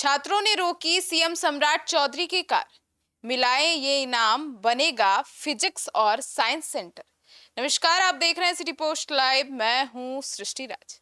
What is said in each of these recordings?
छात्रों ने रोकी सीएम सम्राट चौधरी की कार। मिलाए ये इनाम, बनेगा फिजिक्स और साइंस सेंटर। नमस्कार, आप देख रहे हैं सिटी पोस्ट लाइव। मैं हूं सृष्टि राज।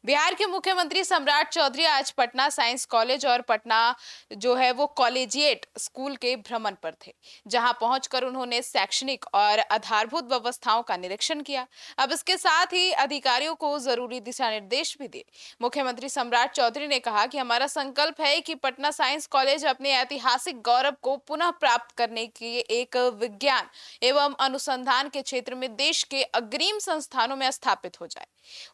बिहार के मुख्यमंत्री सम्राट चौधरी आज पटना साइंस कॉलेज और पटना जो है वो कॉलेजिएट स्कूल के भ्रमण पर थे, जहां पहुंचकर उन्होंने शैक्षणिक और आधारभूत व्यवस्थाओं का निरीक्षण किया। अब इसके साथ ही अधिकारियों को जरूरी दिशा निर्देश भी दिए। मुख्यमंत्री सम्राट चौधरी ने कहा कि हमारा संकल्प है कि पटना साइंस कॉलेज अपने ऐतिहासिक गौरव को पुनः प्राप्त करने की एक विज्ञान एवं अनुसंधान के क्षेत्र में देश के अग्रिम संस्थानों में स्थापित हो जाए।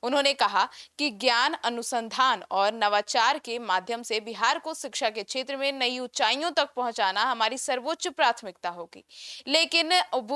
उन्होंने कहा कि ज्ञान, अनुसंधान और नवाचार के माध्यम से बिहार को शिक्षा के क्षेत्र में नई ऊंचाइयों तक पहुंचाना हमारी सर्वोच्च प्राथमिकता होगी। लेकिन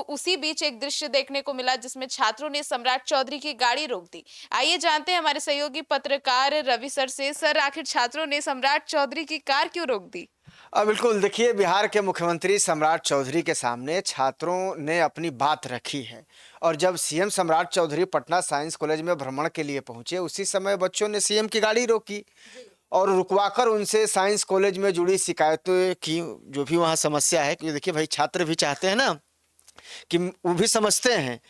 उसी बीच एक दृश्य देखने को मिला जिसमें छात्रों ने सम्राट चौधरी की गाड़ी रोक दी। आइए जानते हैं हमारे सहयोगी पत्रकार रवि सर से। सर, आखिर छात्रों ने सम्राट चौधरी की कार क्यों रोक दी? बिल्कुल, देखिए, बिहार के मुख्यमंत्री सम्राट चौधरी के सामने छात्रों ने अपनी बात रखी है। और जब सीएम सम्राट चौधरी पटना साइंस कॉलेज में भ्रमण के लिए पहुंचे, उसी समय बच्चों ने सीएम की गाड़ी रोकी और रुकवाकर उनसे साइंस कॉलेज में जुड़ी शिकायतों की, जो भी वहाँ समस्या है, क्योंकि देखिए भाई, छात्र भी चाहते हैं ना कि वो भी समझते हैं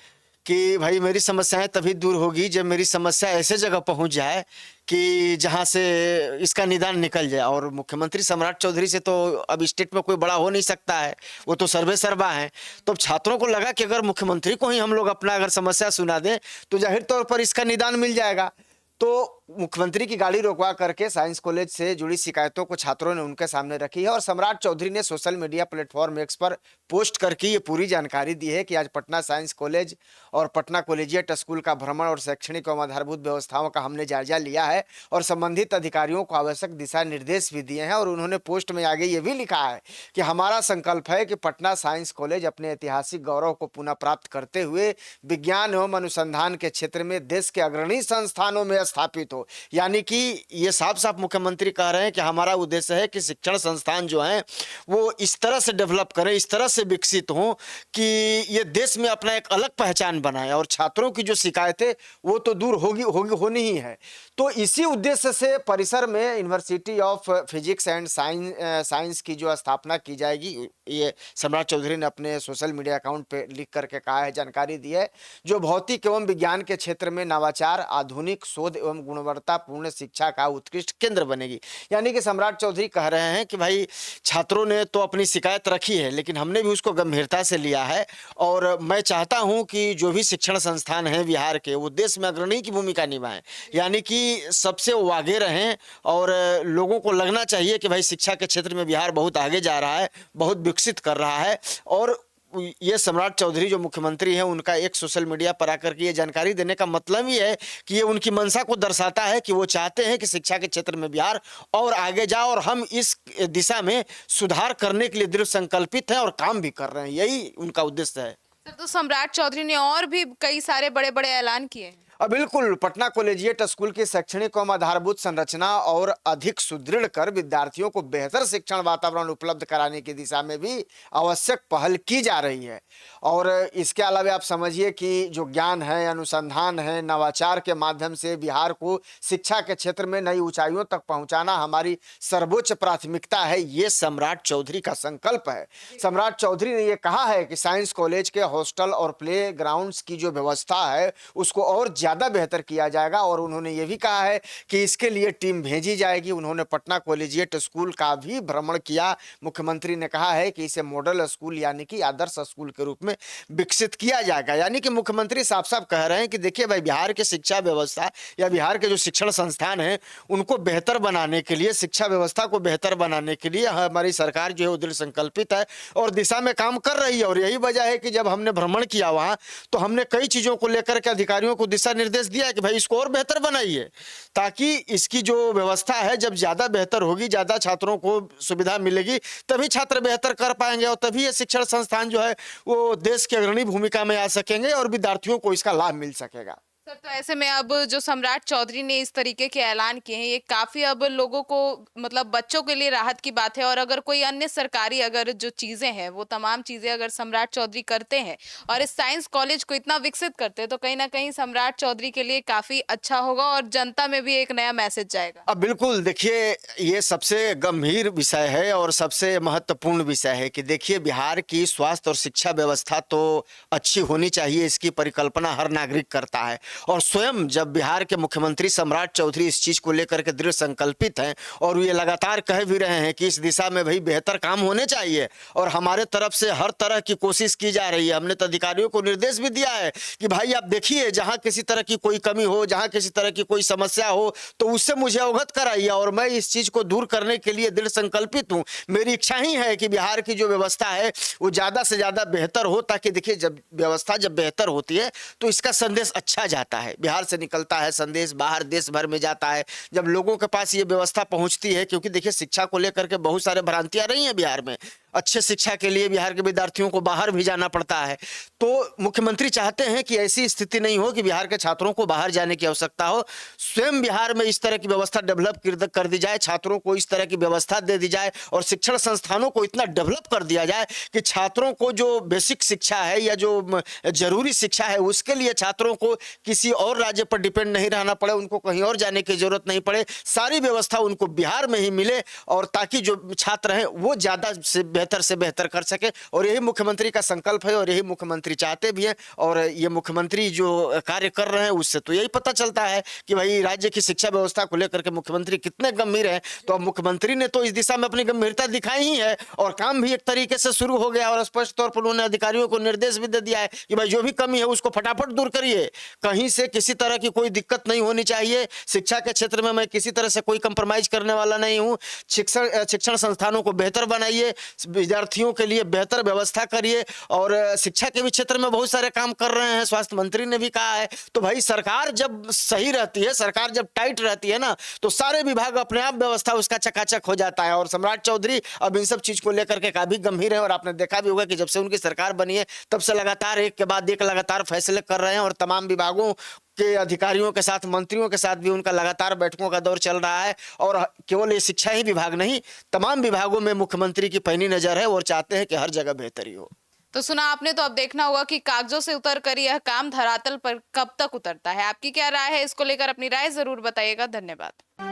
कि भाई मेरी समस्याएं तभी दूर होगी जब मेरी समस्या ऐसे जगह पहुंच जाए कि जहां से इसका निदान निकल जाए। और मुख्यमंत्री सम्राट चौधरी से तो अब स्टेट में कोई बड़ा हो नहीं सकता है, वो तो सर्वे सर्वा है। तो अब छात्रों को लगा कि अगर मुख्यमंत्री को ही हम लोग अपना अगर समस्या सुना दें तो जाहिर तौर पर इसका निदान मिल जाएगा। तो मुख्यमंत्री की गाड़ी रोकवा करके साइंस कॉलेज से जुड़ी शिकायतों को छात्रों ने उनके सामने रखी है। और सम्राट चौधरी ने सोशल मीडिया प्लेटफॉर्म एक्स पर पोस्ट करके ये पूरी जानकारी दी है कि आज पटना साइंस कॉलेज और पटना कॉलेजिएट स्कूल का भ्रमण और शैक्षणिक एवं आधारभूत व्यवस्थाओं का हमने जायजा लिया है और संबंधित अधिकारियों को आवश्यक दिशा निर्देश भी दिए हैं। और उन्होंने पोस्ट में आगे ये भी लिखा है कि हमारा संकल्प है कि पटना साइंस कॉलेज अपने ऐतिहासिक गौरव को पुनः प्राप्त करते हुए विज्ञान एवं अनुसंधान के क्षेत्र में देश के अग्रणी संस्थानों में स्थापित हो। यानी कि ये साफ साफ मुख्यमंत्री कह रहे हैं कि हमारा उद्देश्य है कि शिक्षण संस्थान जो हैं वो इस तरह से डेवलप करें, इस तरह से विकसित हों कि ये देश में अपना एक अलग पहचान बनाए। और छात्रों की जो शिकायतें वो तो दूर होनी ही है। तो इसी उद्देश्य से परिसर में university of physics and science की जो स्थापना की जाएगी, ये सम्राट चौधरी ने अपने सोशल मीडिया अकाउंट पे लिख करके कहा है, जानकारी दी है, जो भौतिक एवं विज्ञान के क्षेत्र में नवाचार, आधुनिक शोध एवं गुणवत्तापूर्ण शिक्षा का उत्कृष्ट केंद्र बनेगी। यानी कि सम्राट चौधरी कह रहे हैं कि भाई, छात्रों ने तो अपनी शिकायत रखी है लेकिन हमने भी उसको गंभीरता से लिया है। और मैं चाहता हूं कि जो भी शिक्षण संस्थान हैं बिहार के, वो देश में अग्रणी की भूमिका निभाएं, यानी कि सबसे वो आगे रहें। और लोगों को लगना चाहिए कि भाई, शिक्षा के क्षेत्र में बिहार बहुत आगे जा रहा है, बहुत विकसित कर रहा है। और ये सम्राट चौधरी जो मुख्यमंत्री हैं, उनका एक सोशल मीडिया पर आकर के ये जानकारी देने का मतलब ही है कि ये उनकी मंशा को दर्शाता है कि वो चाहते हैं कि शिक्षा के क्षेत्र में बिहार और आगे जाए। और हम इस दिशा में सुधार करने के लिए दृढ़ संकल्पित हैं और काम भी कर रहे हैं, यही उनका उद्देश्य है। सर, तो सम्राट चौधरी ने और भी कई सारे बड़े बड़े ऐलान किए हैं। बिल्कुल, पटना कॉलेजिएट स्कूल की शैक्षणिक एवं आधारभूत संरचना और अधिक सुदृढ़ कर विद्यार्थियों को बेहतर शिक्षण वातावरण उपलब्ध कराने की दिशा में भी आवश्यक पहल की जा रही है। और इसके अलावा आप समझिए कि जो ज्ञान है, अनुसंधान है, नवाचार के माध्यम से बिहार को शिक्षा के क्षेत्र में नई ऊंचाइयों तक पहुंचाना हमारी सर्वोच्च प्राथमिकता है। ये सम्राट चौधरी का संकल्प है। सम्राट चौधरी ने यह कहा है कि साइंस कॉलेज के हॉस्टल और प्ले ग्राउंड्स की जो व्यवस्था है उसको और ज्यादा बेहतर किया जाएगा। और उन्होंने ये भी कहा है कि इसके लिए टीम भेजी जाएगी। उन्होंने पटना कॉलेजिएट स्कूल का भी भ्रमण किया। मुख्यमंत्री ने कहा है कि इसे मॉडल स्कूल यानी कि आदर्श स्कूल के रूप में विकसित किया जाएगा। यानी कि मुख्यमंत्री साफ साफ कह रहे हैं कि देखिए भाई, बिहार की शिक्षा व्यवस्था या बिहार के जो शिक्षण संस्थान हैं उनको बेहतर बनाने के लिए, शिक्षा व्यवस्था को बेहतर बनाने के लिए हमारी सरकार जो है वो दृढ़ संकल्पित है और दिशा में काम कर रही है। और यही वजह है कि जब हमने भ्रमण किया वहां, तो हमने कई चीजों को लेकर के अधिकारियों को दिशा निर्देश दिया है कि भाई, इसको और बेहतर बनाइए, ताकि इसकी जो व्यवस्था है जब ज्यादा बेहतर होगी, ज्यादा छात्रों को सुविधा मिलेगी, तभी छात्र बेहतर कर पाएंगे और तभी ये शिक्षण संस्थान जो है वो देश की अग्रणी भूमिका में आ सकेंगे और विद्यार्थियों को इसका लाभ मिल सकेगा। सर, तो ऐसे में अब जो सम्राट चौधरी ने इस तरीके के ऐलान किए हैं, ये काफी अब लोगों को, मतलब बच्चों के लिए राहत की बात है। और अगर कोई अन्य सरकारी अगर जो चीजें हैं, वो तमाम चीजें अगर सम्राट चौधरी करते हैं और इस साइंस कॉलेज को इतना विकसित करते हैं, तो कहीं ना कहीं सम्राट चौधरी के लिए काफी अच्छा होगा और जनता में भी एक नया मैसेज जाएगा। अब बिल्कुल देखिए, ये सबसे गंभीर विषय है और सबसे महत्वपूर्ण विषय है कि देखिए, बिहार की स्वास्थ्य और शिक्षा व्यवस्था तो अच्छी होनी चाहिए, इसकी परिकल्पना हर नागरिक करता है। और स्वयं जब बिहार के मुख्यमंत्री सम्राट चौधरी इस चीज को लेकर के दृढ़ संकल्पित हैं और ये लगातार कह भी रहे हैं कि इस दिशा में भाई बेहतर काम होने चाहिए और हमारे तरफ से हर तरह की कोशिश की जा रही है। हमने तो अधिकारियों को निर्देश भी दिया है कि भाई आप देखिए, जहां किसी तरह की कोई कमी हो, जहां किसी तरह की कोई समस्या हो, तो उससे मुझे अवगत कराइए और मैं इस चीज को दूर करने के लिए दृढ़ संकल्पित हूं। मेरी इच्छा ही है कि बिहार की जो व्यवस्था है वो ज्यादा से ज्यादा बेहतर हो, ताकि देखिए, जब व्यवस्था जब बेहतर होती है तो इसका संदेश अच्छा जाता है, बिहार से निकलता है संदेश, बाहर देश भर में जाता है। जब लोगों के पास ये व्यवस्था पहुंचती है, क्योंकि देखिए, शिक्षा को लेकर के बहुत सारे भ्रांतियां रही हैं बिहार में, अच्छे शिक्षा के लिए बिहार के विद्यार्थियों को बाहर भी जाना पड़ता है। तो मुख्यमंत्री चाहते हैं कि ऐसी स्थिति नहीं हो कि बिहार के छात्रों को बाहर जाने की आवश्यकता हो। स्वयं बिहार में इस तरह की व्यवस्था डेवलप कर दी जाए, छात्रों को इस तरह की व्यवस्था दे दी जाए और शिक्षण संस्थानों को इतना डेवलप कर दिया जाए कि छात्रों को जो बेसिक शिक्षा है या जो जरूरी शिक्षा है, उसके लिए छात्रों को किसी और राज्य पर डिपेंड नहीं रहना पड़े, उनको कहीं और जाने की जरूरत नहीं पड़े, सारी व्यवस्था उनको बिहार में ही मिले, और ताकि जो छात्र हैं वो ज्यादा से बेहतर कर सके। और यही मुख्यमंत्री का संकल्प है और यही मुख्यमंत्री चाहते भी हैं। और ये मुख्यमंत्री जो कार्य कर रहे हैं, उससे तो यही पता चलता है कि भाई राज्य की शिक्षा व्यवस्था को लेकर के मुख्यमंत्री कितने गंभीर हैं। तो अब मुख्यमंत्री ने तो इस दिशा में अपनी गंभीरता दिखाई ही है और काम भी एक तरीके से शुरू हो गया और स्पष्ट तौर पर उन्होंने अधिकारियों को निर्देश भी दे दिया है कि भाई जो भी कमी है उसको फटाफट दूर करिए, कहीं से किसी तरह की कोई दिक्कत नहीं होनी चाहिए। शिक्षा के क्षेत्र में मैं किसी तरह से कोई कंप्रोमाइज करने वाला नहीं हूं। शिक्षण संस्थानों को बेहतर बनाइए, विद्यार्थियों के लिए बेहतर व्यवस्था करिए। और शिक्षा के भी क्षेत्र में बहुत सारे काम कर रहे हैं, स्वास्थ्य मंत्री ने भी कहा है। तो भाई सरकार जब सही रहती है, सरकार जब टाइट रहती है ना, तो सारे विभाग अपने आप व्यवस्था उसका चकाचक हो जाता है। और सम्राट चौधरी अब इन सब चीज को लेकर के काफी गंभीर है और आपने देखा भी होगा कि जब से उनकी सरकार बनी है तब से लगातार एक के बाद एक लगातार फैसले कर रहे हैं और तमाम विभागों के अधिकारियों के साथ, मंत्रियों के साथ भी उनका लगातार बैठकों का दौर चल रहा है। और केवल ये शिक्षा ही विभाग नहीं, तमाम विभागों में मुख्यमंत्री की पैनी नजर है और चाहते हैं कि हर जगह बेहतरी हो। तो सुना आपने, तो अब देखना होगा कि कागजों से उतर कर यह काम धरातल पर कब तक उतरता है। आपकी क्या राय है इसको लेकर? अपनी राय जरूर बताइएगा। धन्यवाद।